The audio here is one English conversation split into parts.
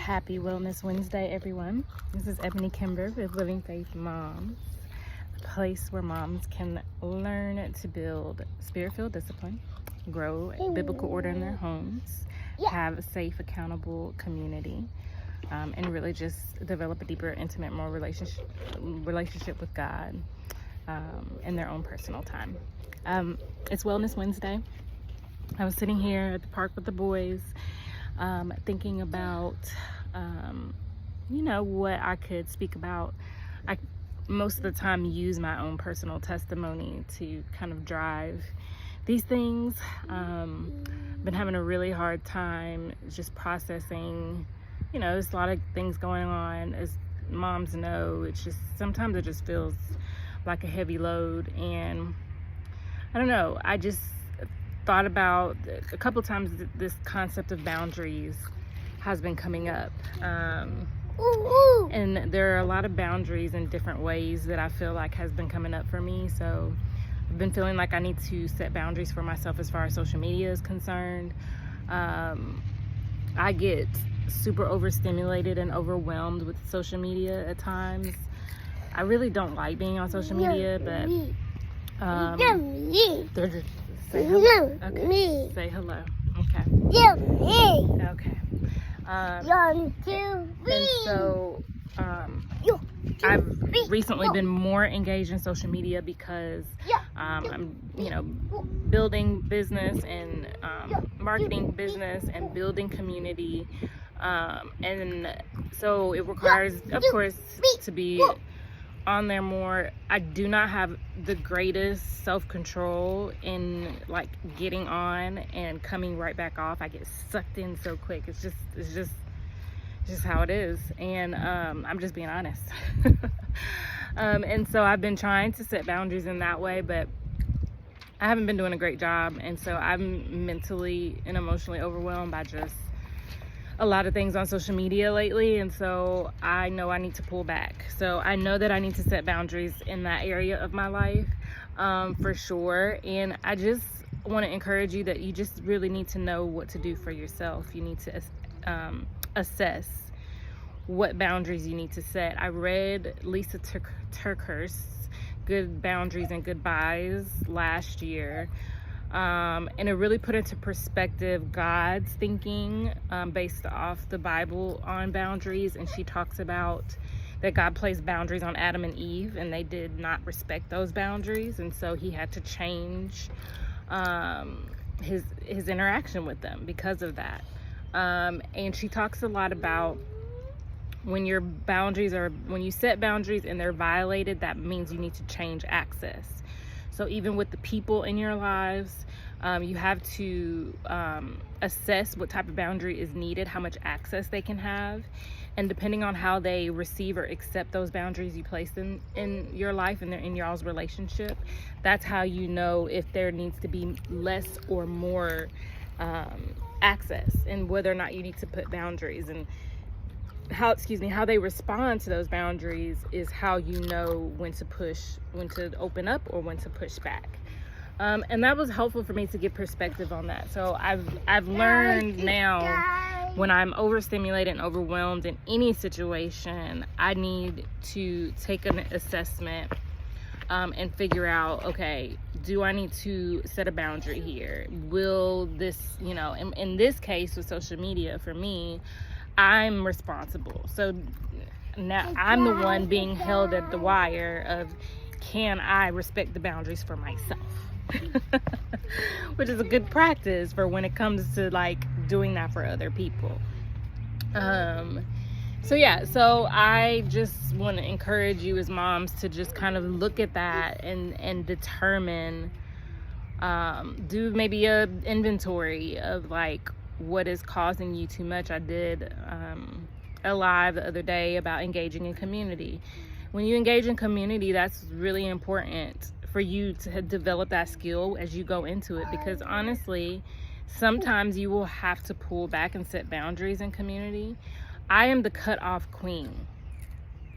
Happy Wellness Wednesday, everyone. This is Ebony Kimber with Living Faith Moms, a place where moms can learn to build spirit-filled discipline, grow biblical order in their homes, have a safe, accountable community, and really just develop a deeper, intimate, more relationship with God in their own personal time. It's Wellness Wednesday. I was sitting here at the park with the boys, thinking about, what I could speak about. I most of the time use my own personal testimony to kind of drive these things. Been having a really hard time just processing, there's a lot of things going on. As moms know, sometimes it just feels like a heavy load, and I don't know, I just thought about a couple of times this concept of boundaries has been coming up, and there are a lot of boundaries in different ways that I feel like has been coming up for me. So I've been feeling like I need to set boundaries for myself as far as social media is concerned. I get super overstimulated and overwhelmed with social media at times. I really don't like being on social media, but they're just say hello. Okay. Say hello. Okay. Okay. And so I've recently been more engaged in social media because I'm, building business and marketing business and building community. And so it requires, of course, to be on there more. I do not have the greatest self-control in like getting on and coming right back off. I get sucked in so quick. It's just how it is. And I'm just being honest. And so I've been trying to set boundaries in that way, but I haven't been doing a great job. And so I'm mentally and emotionally overwhelmed by just a lot of things on social media lately, and so I know I need to pull back. So I know that I need to set boundaries in that area of my life, for sure. And I just want to encourage you that you just really need to know what to do for yourself. You need to assess what boundaries you need to set. I read Lisa Turker's Good Boundaries and Goodbyes last year. And it really put into perspective God's thinking based off the Bible on boundaries. And she talks about that God placed boundaries on Adam and Eve, and they did not respect those boundaries. And so he had to change his interaction with them because of that. And she talks a lot about when you set boundaries and they're violated, that means you need to change access. So even with the people in your lives, you have to assess what type of boundary is needed, how much access they can have. And depending on how they receive or accept those boundaries you place in your life and in y'all's relationship, that's how you know if there needs to be less or more access, and whether or not you need to put boundaries. And how they respond to those boundaries is how you know when to open up or when to push back. And that was helpful for me to get perspective on that. So I've learned now, when I'm overstimulated and overwhelmed in any situation, I need to take an assessment and figure out, okay, do I need to set a boundary here? Will this, in this case with social media, for me, I'm responsible. So now I'm the one being held at the wire of, can I respect the boundaries for myself? Which is a good practice for when it comes to like doing that for other people. So I just want to encourage you as moms to just kind of look at that and determine, do maybe a inventory of like what is causing you too much. I did a live the other day about engaging in community. When you engage in community, that's really important for you to develop that skill as you go into it, because honestly, sometimes you will have to pull back and set boundaries in community. I am the cutoff queen.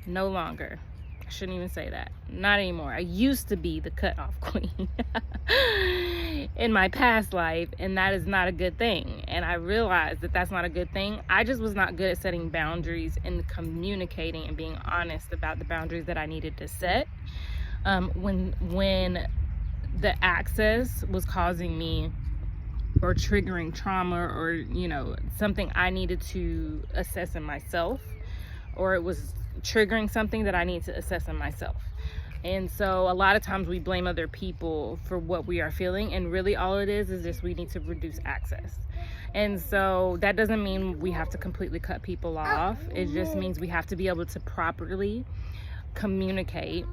No longer. I shouldn't even say that. Not anymore. I used to be the cutoff queen. in my past life, and that is not a good thing. And I realized that that's not a good thing. I just was not good at setting boundaries and communicating and being honest about the boundaries that I needed to set. When the access was causing me or triggering trauma, or, you know, something I needed to assess in myself, or it was triggering something that I need to assess in myself. And so a lot of times we blame other people for what we are feeling, and really all it is just we need to reduce access. And so that doesn't mean we have to completely cut people off. It just means we have to be able to properly communicate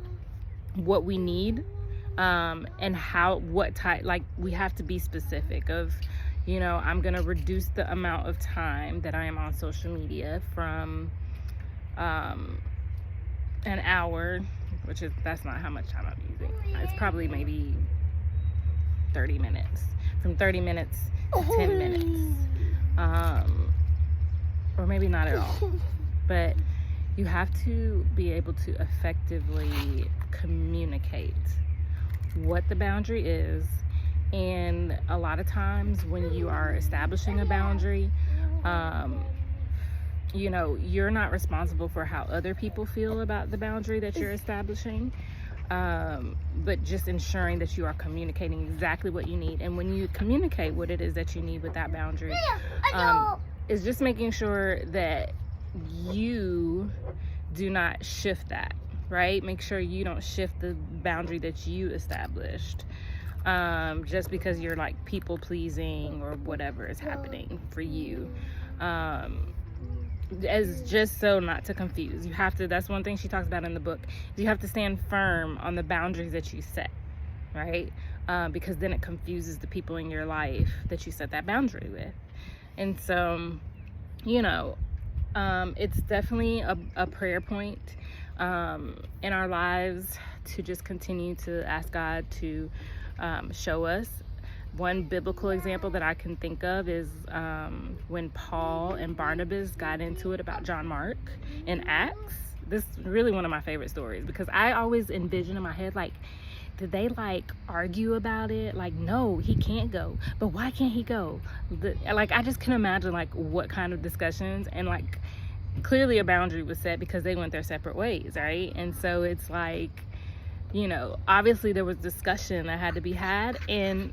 what we need, and what type, like we have to be specific of, you know, I'm gonna reduce the amount of time that I am on social media from an hour, that's not how much time I'm using. It's probably maybe 30 minutes, from 30 minutes to 10 minutes, or maybe not at all. But you have to be able to effectively communicate what the boundary is. And a lot of times when you are establishing a boundary, you know, you're not responsible for how other people feel about the boundary that you're establishing, but just ensuring that you are communicating exactly what you need. And when you communicate what it is that you need with that boundary, is just making sure that you do not shift that, right? Make sure you don't shift the boundary that you established, just because you're like people pleasing or whatever is happening for you. As just so not to confuse. You have to, that's one thing she talks about in the book, you have to stand firm on the boundaries that you set, right? Because then it confuses the people in your life that you set that boundary with. And so, you know, it's definitely a prayer point in our lives to just continue to ask God to show us. One biblical example that I can think of is when Paul and Barnabas got into it about John Mark in Acts. This is really one of my favorite stories, because I always envision in my head, like, did they like argue about it? Like, no, he can't go, but why can't he go? Like, I just can imagine like what kind of discussions, and like clearly a boundary was set because they went their separate ways, right? And so it's like, you know, obviously there was discussion that had to be had, and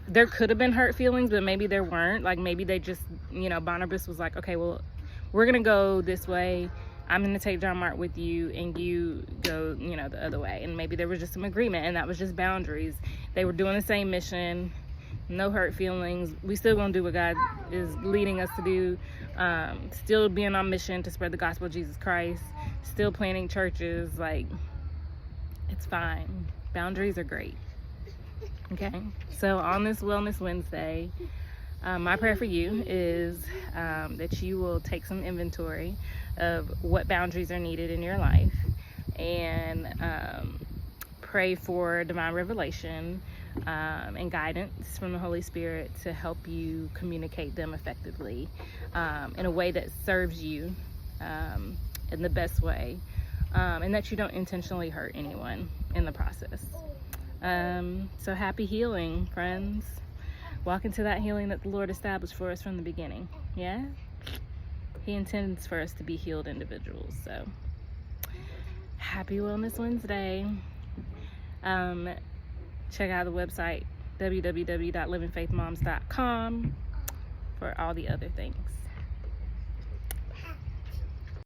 there could have been hurt feelings, but maybe there weren't. Like, maybe they just, you know, Barnabas was like, okay, well, we're gonna go this way, I'm gonna take John Mark with you, and you go, you know, the other way. And maybe there was just some agreement, and that was just boundaries. They were doing the same mission, no hurt feelings. We still gonna do what God is leading us to do, still being on mission to spread the gospel of Jesus Christ, still planting churches. Like, it's fine. Boundaries are great. Okay, so on this Wellness Wednesday, my prayer for you is that you will take some inventory of what boundaries are needed in your life, and pray for divine revelation and guidance from the Holy Spirit to help you communicate them effectively in a way that serves you in the best way, and that you don't intentionally hurt anyone in the process. So happy healing, friends. Walk into that healing that the Lord established for us from the beginning. Yeah? He intends for us to be healed individuals. So happy Wellness Wednesday. Check out the website www.livingfaithmoms.com for all the other things.